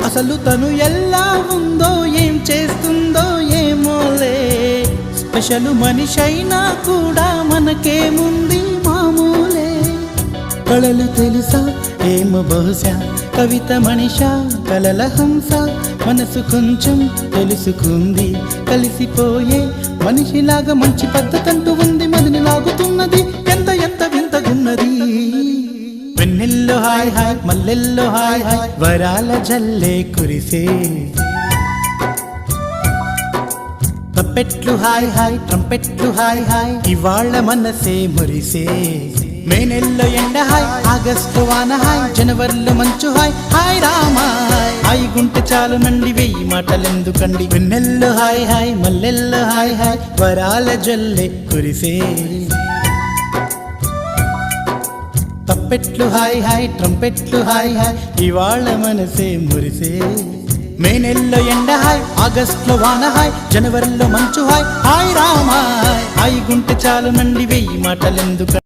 అసలు తను ఎలా ఉందో ఏం చేస్తుందో ఏమోలే, స్పెషల్ మనిషైనా కూడా మనకేముంది మామూలే. కళలు తెలుసా ఏమో బహుశా, కవిత మనిషా కలల హంస, మనసు కొంచెం తెలుసుకుంది కలిసిపోయే మనిషిలాగా, మంచి పద్ధతంటూ ఉంది మదిని లాగుతున్నది, ఎంత ఎంత వింతగున్నది. వెన్నెల్లో హాయ్ హాయ్ మల్లెల్లో హాయ్ హాయ్, వరాల జల్లే కురిసే. తప్పెట్లు హాయ్ హాయ్ ట్రంపెట్లు హాయ్ హాయ్, ఇవాళ మనసే మురిసే. మే నెల్లో ఎండ హాయ్, ఆగస్టు వాన హాయ్, జనవరిలో మంచు హాయ్, హాయ్ రామా హాయ్ గుంటె చాలు నండి వెయ్యి మాటలెందుకండి. వెన్నెల్లో హాయ్ హాయ్ మల్లెల్లో హాయ్ హాయ్, వరాల జల్లే కురిసే. తప్పెట్లు హాయ్ హాయ్ ట్రంపెట్లు హాయ్ హాయ్, ఇవాళ మనసే మురిసే. మే నెల్లో ఎండ హాయ్, ఆగస్టులో వాన హాయ్, జనవరిలో మంచు హాయ్, హాయ్ రామా హాయ్ గుంటె చాలు నండి వెయ్యి మాటలెందుకు.